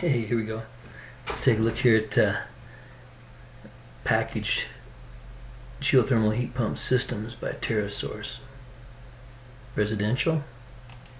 Hey, here we go. Let's take a look here at packaged geothermal heat pump systems by TerraSource. Residential.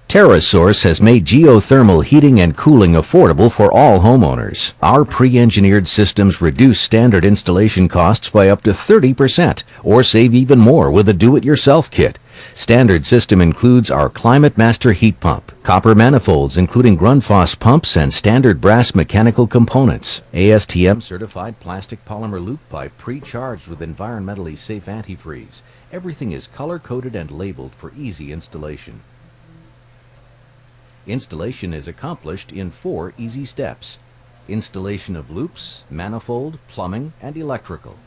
TerraSource has made geothermal heating and cooling affordable for all homeowners. Our pre-engineered systems reduce standard installation costs by up to 30% or save even more with a do-it-yourself kit. Standard system includes our Climate Master heat pump, copper manifolds including Grundfos pumps and standard brass mechanical components, ASTM certified plastic polymer loop pipe pre-charged with environmentally safe antifreeze. Everything is color-coded and labeled for easy installation. Installation is accomplished in 4 easy steps. Installation of loops, manifold, plumbing, and electrical.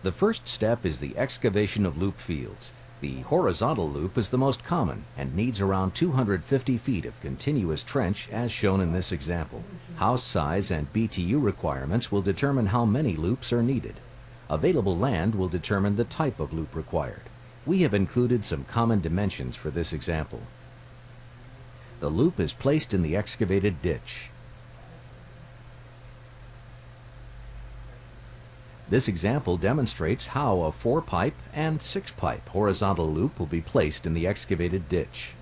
The first step is the excavation of loop fields. The horizontal loop is the most common and needs around 250 feet of continuous trench as shown in this example. House size and BTU requirements will determine how many loops are needed. Available land will determine the type of loop required. We have included some common dimensions for this example. The loop is placed in the excavated ditch. This example demonstrates how a 4-pipe and 6-pipe horizontal loop will be placed in the excavated ditch.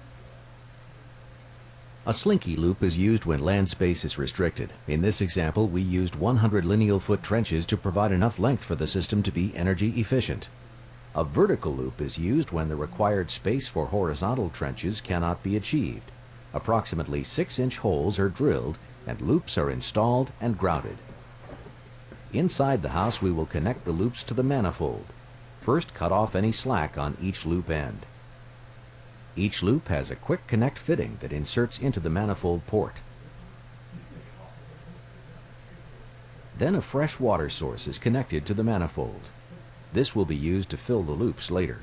A slinky loop is used when land space is restricted. In this example, we used 100 lineal foot trenches to provide enough length for the system to be energy efficient. A vertical loop is used when the required space for horizontal trenches cannot be achieved. Approximately 6-inch holes are drilled and loops are installed and grouted. Inside the house we will connect the loops to the manifold. First, cut off any slack on each loop end. Each loop has a quick connect fitting that inserts into the manifold port. Then a fresh water source is connected to the manifold. This will be used to fill the loops later.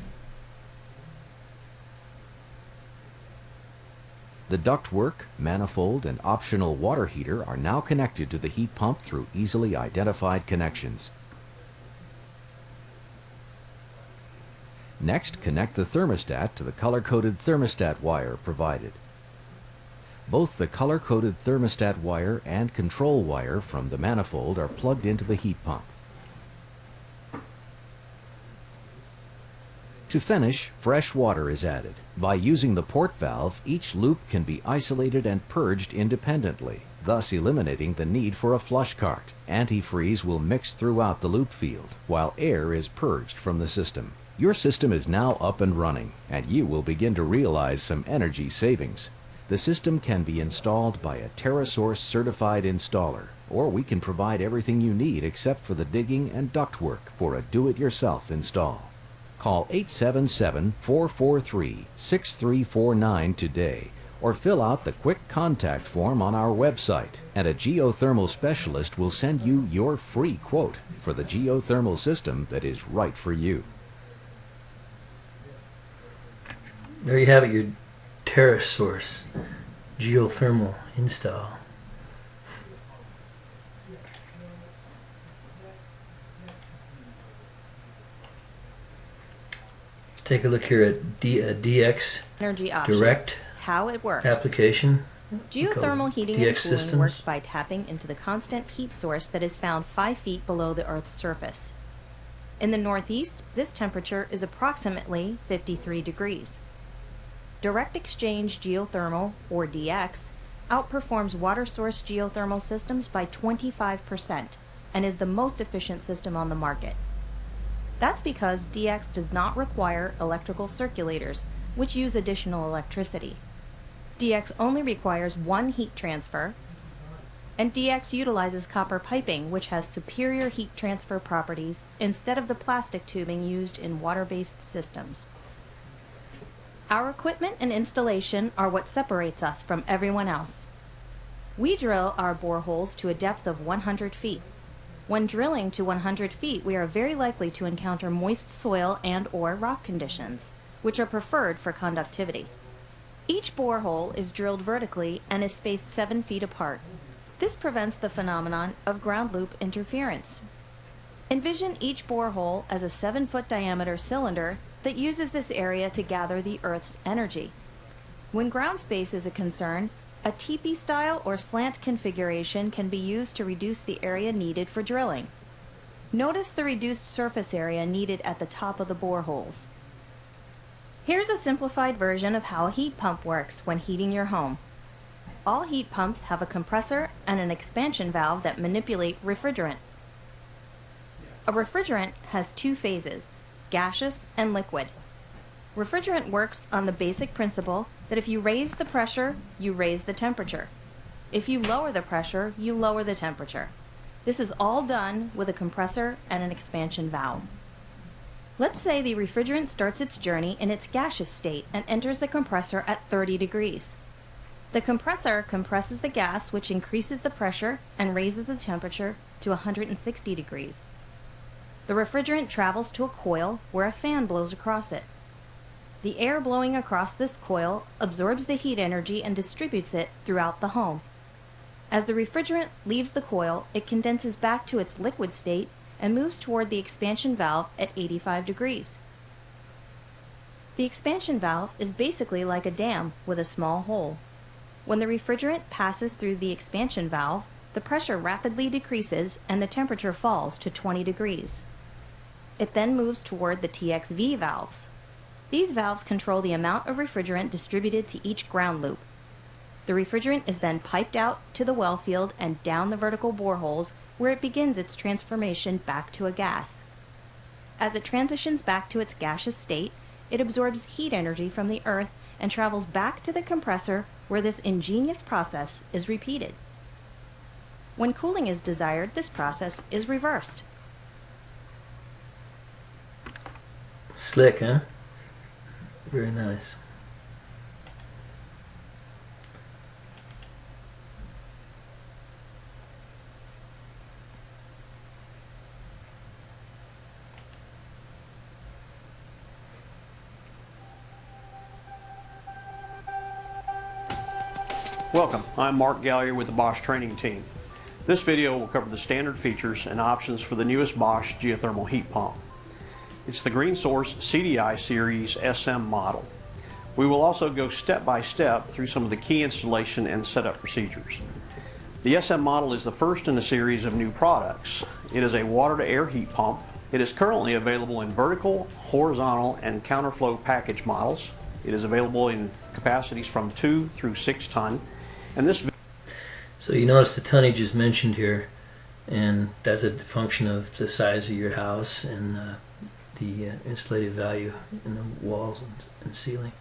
The ductwork, manifold, and optional water heater are now connected to the heat pump through easily identified connections. Next, connect the thermostat to the color-coded thermostat wire provided. Both the color-coded thermostat wire and control wire from the manifold are plugged into the heat pump. To finish, fresh water is added. By using the port valve, each loop can be isolated and purged independently, thus eliminating the need for a flush cart. Antifreeze will mix throughout the loop field, while air is purged from the system. Your system is now up and running, and you will begin to realize some energy savings. The system can be installed by a TerraSource certified installer, or we can provide everything you need except for the digging and ductwork for a do-it-yourself install. Call 877-443-6349 today or fill out the quick contact form on our website, and a geothermal specialist will send you your free quote for the geothermal system that is right for you. There you have it, your TerraSource geothermal install. Take a look here at DX Energy options. Direct How it works. application. Geothermal heating and DX cooling systems. works by tapping into the constant heat source that is found 5 feet below the Earth's surface. In the Northeast, this temperature is approximately 53 degrees. Direct Exchange Geothermal, or DX, outperforms water source geothermal systems by 25% and is the most efficient system on the market. That's because DX does not require electrical circulators, which use additional electricity. DX only requires one heat transfer, and DX utilizes copper piping, which has superior heat transfer properties instead of the plastic tubing used in water-based systems. Our equipment and installation are what separates us from everyone else. We drill our boreholes to a depth of 100 feet. When drilling to 100 feet, we are very likely to encounter moist soil and/or rock conditions, which are preferred for conductivity. Each borehole is drilled vertically and is spaced 7 feet apart. This prevents the phenomenon of ground loop interference. Envision each borehole as a 7-foot diameter cylinder that uses this area to gather the Earth's energy. When ground space is a concern, A teepee style or slant configuration can be used to reduce the area needed for drilling. Notice the reduced surface area needed at the top of the boreholes. Here's a simplified version of how a heat pump works when heating your home. All heat pumps have a compressor and an expansion valve that manipulate refrigerant. A refrigerant has two phases, gaseous and liquid. Refrigerant works on the basic principle that if you raise the pressure, you raise the temperature. If you lower the pressure, you lower the temperature. This is all done with a compressor and an expansion valve. Let's say the refrigerant starts its journey in its gaseous state and enters the compressor at 30 degrees. The compressor compresses the gas, which increases the pressure and raises the temperature to 160 degrees. The refrigerant travels to a coil where a fan blows across it. The air blowing across this coil absorbs the heat energy and distributes it throughout the home. As the refrigerant leaves the coil, it condenses back to its liquid state and moves toward the expansion valve at 85 degrees. The expansion valve is basically like a dam with a small hole. When the refrigerant passes through the expansion valve, the pressure rapidly decreases and the temperature falls to 20 degrees. It then moves toward the TXV valves. These valves control the amount of refrigerant distributed to each ground loop. The refrigerant is then piped out to the well field and down the vertical boreholes where it begins its transformation back to a gas. As it transitions back to its gaseous state, it absorbs heat energy from the earth and travels back to the compressor where this ingenious process is repeated. When cooling is desired, this process is reversed. Slick, huh? Very nice. Welcome, I'm Mark Gallier with the Bosch training team. This video will cover the standard features and options for the newest Bosch geothermal heat pump. It's the GreenSource CDI Series SM model. We will also go step by step through some of the key installation and setup procedures. The SM model is the first in a series of new products. It is a water-to-air heat pump. It is currently available in vertical, horizontal, and counterflow package models. It is available in capacities from 2 through 6 ton. And this So you notice the tonnage is mentioned here, and that's a function of the size of your house and the insulated value in the walls and ceiling.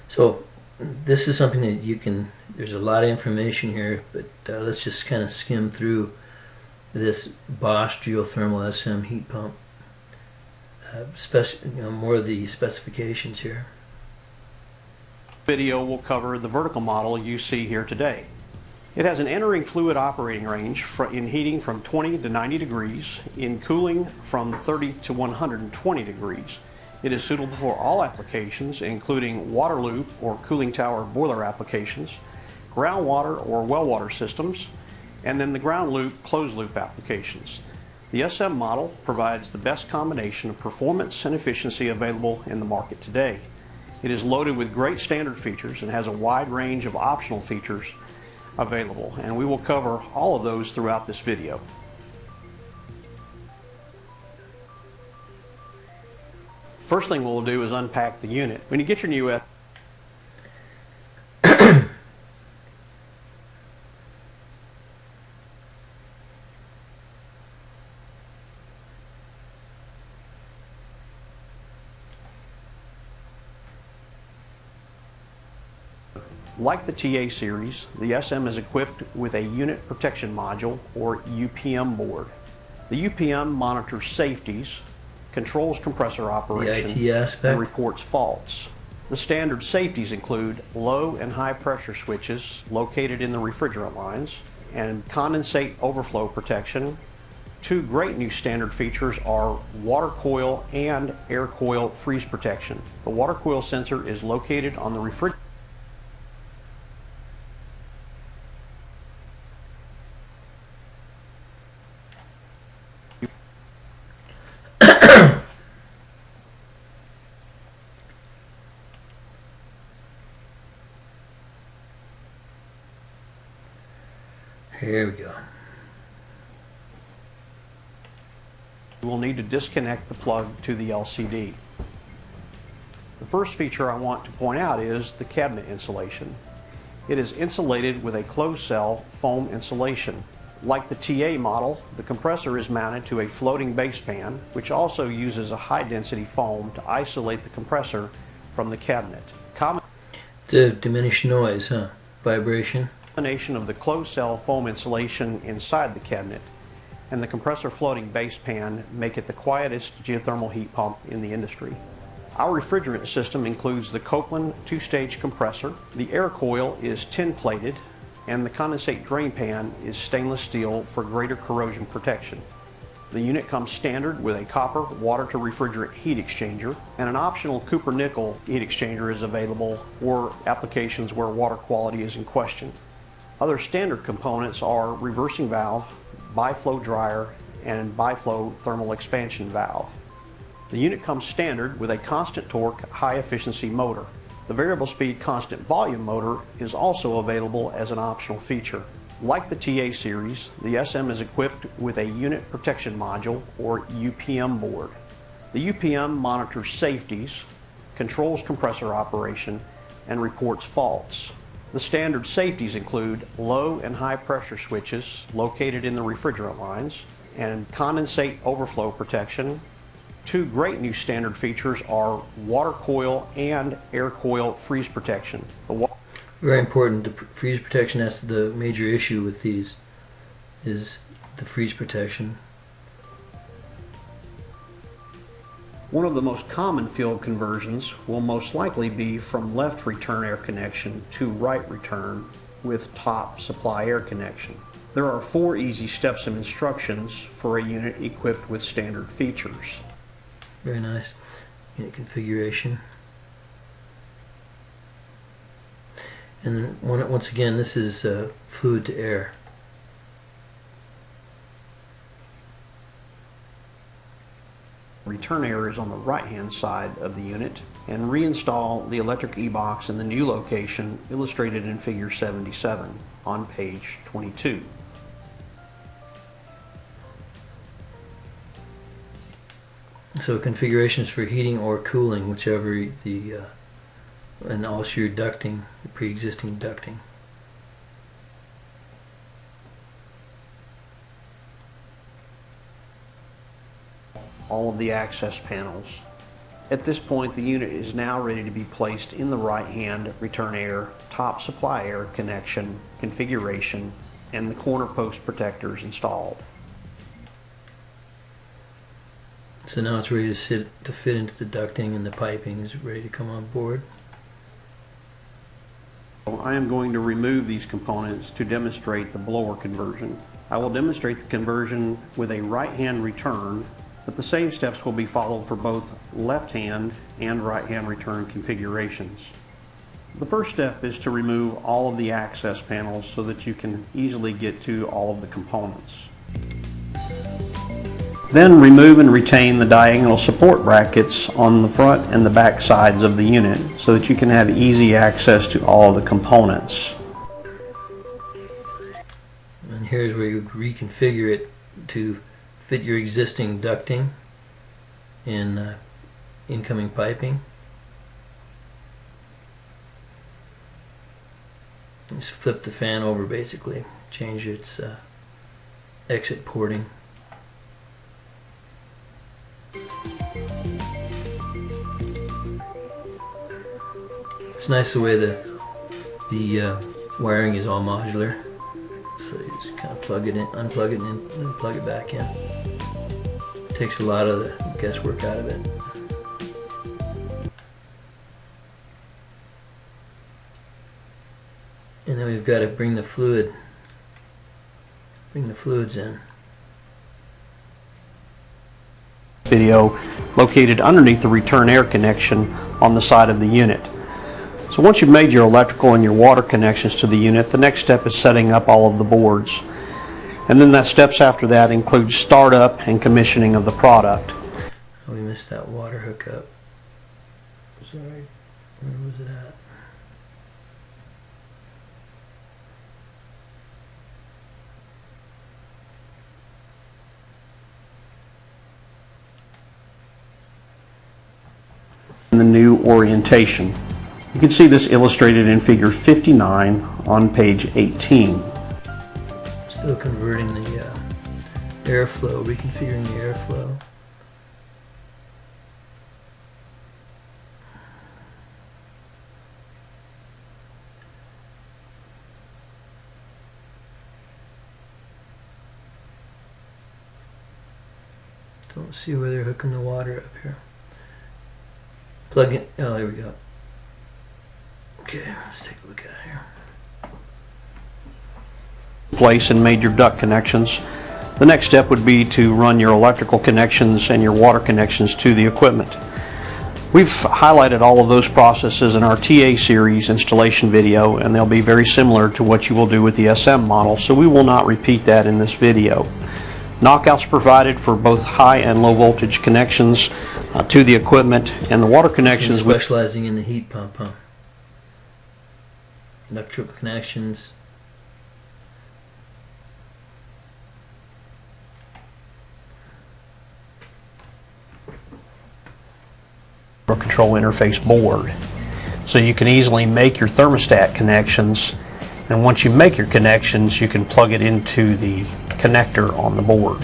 So this is something that you can, there's a lot of information here, but let's just kind of skim through this Bosch geothermal SM heat pump. More of the specifications here. video will cover the vertical model you see here today. It has an entering fluid operating range in heating from 20 to 90 degrees, in cooling from 30 to 120 degrees. It is suitable for all applications, including water loop or cooling tower boiler applications, groundwater or well water systems, and then the ground loop closed loop applications. The SM model provides the best combination of performance and efficiency available in the market today. It is loaded with great standard features and has a wide range of optional features available, and we will cover all of those throughout this video. First thing we'll do is unpack the unit. When you get your new Like the TA series, the SM is equipped with a unit protection module or UPM board. The UPM monitors safeties, controls compressor operation, The IT aspect. and reports faults. The standard safeties include low and high pressure switches located in the refrigerant lines and condensate overflow protection. Two great new standard features are water coil and air coil freeze protection. The water coil sensor is located on the refrigerator. Here we go. You will need to disconnect the plug to the LCD. The first feature I want to point out is the cabinet insulation. It is insulated with a closed cell foam insulation. Like the TA model, the compressor is mounted to a floating base pan, which also uses a high density foam to isolate the compressor from the cabinet. To diminish noise, huh? Vibration. Combination of the closed cell foam insulation inside the cabinet and the compressor floating base pan make it the quietest geothermal heat pump in the industry. Our refrigerant system includes the Copeland two-stage compressor. The air coil is tin-plated and the condensate drain pan is stainless steel for greater corrosion protection. The unit comes standard with a copper water to refrigerant heat exchanger, and an optional Cooper nickel heat exchanger is available for applications where water quality is in question. Other standard components are reversing valve, biflow dryer, and biflow thermal expansion valve. The unit comes standard with a constant torque, high efficiency motor. The variable speed constant volume motor is also available as an optional feature. Like the TA series, the SM is equipped with a unit protection module or UPM board. The UPM monitors safeties, controls compressor operation, and reports faults. The standard safeties include low and high pressure switches located in the refrigerant lines and condensate overflow protection. Two great new standard features are water coil and air coil freeze protection. Very important. The freeze protection, that's the major issue with these, is the freeze protection. One of the most common field conversions will most likely be from left return air connection to right return with top supply air connection. There are 4 easy steps of instructions for a unit equipped with standard features. Very nice. Unit configuration. And then once again, this is fluid to air. Return air is on the right-hand side of the unit, and reinstall the electric e-box in the new location illustrated in figure 77 on page 22. So configurations for heating or cooling, whichever the and also your ducting, the pre-existing ducting. All of the access panels. At this point, the unit is now ready to be placed in the right-hand return air, top supply air connection configuration, and the corner post protectors installed. So now it's ready to fit into the ducting, and the piping is ready to come on board. I am going to remove these components to demonstrate the blower conversion. I will demonstrate the conversion with a right-hand return, but the same steps will be followed for both left-hand and right-hand return configurations. The first step is to remove all of the access panels so that you can easily get to all of the components. Then remove and retain the diagonal support brackets on the front and the back sides of the unit so that you can have easy access to all of the components. And here's where you reconfigure it to fit your existing ducting and incoming piping. Just flip the fan over basically, change its exit porting. It's nice the way the wiring is all modular. So you just kind of plug it in, unplug it in, and plug it back in. Takes a lot of the guesswork out of it. And then we've got to bring the fluids in. Video located underneath the return air connection on the side of the unit. So once you've made your electrical and your water connections to the unit, the next step is setting up all of the boards. And then the steps after that include startup and commissioning of the product. Oh, we missed that water hookup. Sorry, where was it at? the new orientation. You can see this illustrated in figure 59 on page 18. Still converting the airflow, reconfiguring the airflow. Don't see where they're hooking the water up here. Plug in. Oh, there we go. Okay, let's take a look at it here. Place and made your duct connections. The next step would be to run your electrical connections and your water connections to the equipment. We've highlighted all of those processes in our TA series installation video, and they'll be very similar to what you will do with the SM model, so we will not repeat that in this video. Knockouts provided for both high and low voltage connections to the equipment, and the water connections with Specializing in the heat pump, huh? Electrical connections. control interface board. So you can easily make your thermostat connections, and once you make your connections, you can plug it into the connector on the board.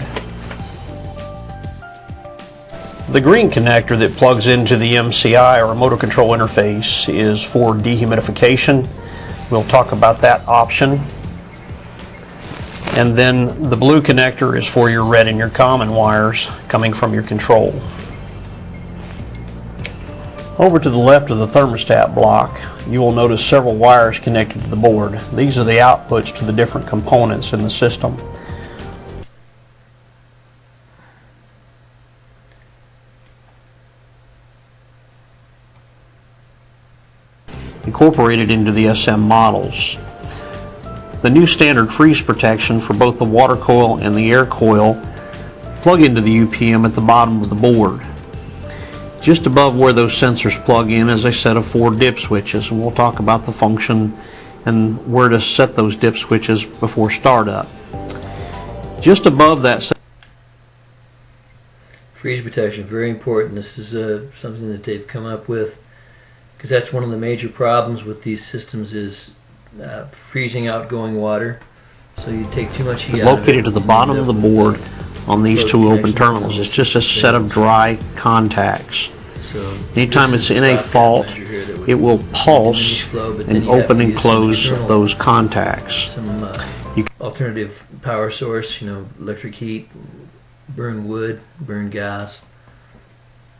The green connector that plugs into the MCI or motor control interface is for dehumidification. We'll talk about that option. And then the blue connector is for your red and your common wires coming from your control. Over to the left of the thermostat block, you will notice several wires connected to the board. These are the outputs to the different components in the system. Incorporated into the SM models. The new standard freeze protection for both the water coil and the air coil plug into the UPM at the bottom of the board. Just above where those sensors plug in is a set of 4 dip switches, and we'll talk about the function and where to set those dip switches before startup. Just above that Freeze protection, very important. This is something that they've come up with, because that's one of the major problems with these systems is freezing outgoing water. So you take too much heat is out of it, located at the bottom of the board on these 2 open terminals. It's just a set of dry contacts. So Anytime it's in a fault, it will pulse and open and close those contacts. Some alternative power source, electric heat, burn wood, burn gas.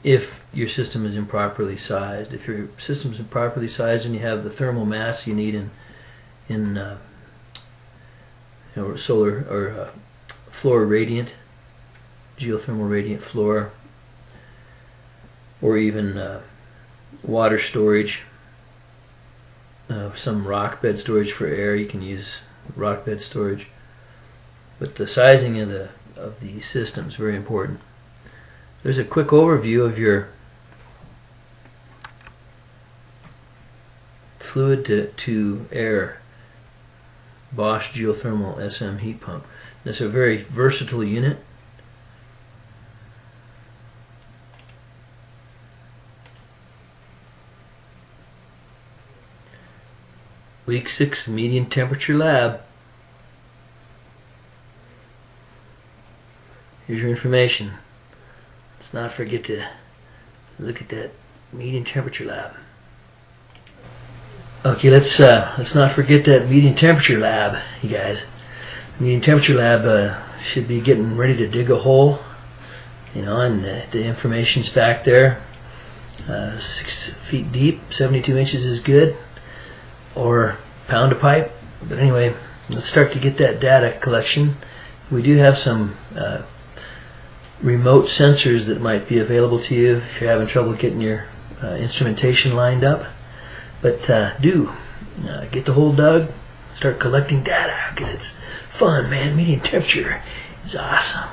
If your system is improperly sized, if your system is improperly sized and you have the thermal mass you need in solar or floor radiant, geothermal radiant floor, or even water storage, some rock bed storage for air, you can use rock bed storage. But the sizing of the system is very important. There's a quick overview of your fluid to air Bosch geothermal SM heat pump. It's a very versatile unit. Week 6 medium temperature lab. Here's your information. Let's not forget to look at that medium temperature lab. Okay, let's not forget that medium temperature lab, you guys. Medium temperature lab should be getting ready to dig a hole, and the information's back there. 6 feet deep, 72 inches is good, or pound a pipe. But anyway, let's start to get that data collection. We do have some remote sensors that might be available to you if you're having trouble getting your instrumentation lined up. But get the hole dug, start collecting data, because it's fun, man. Medium temperature is awesome.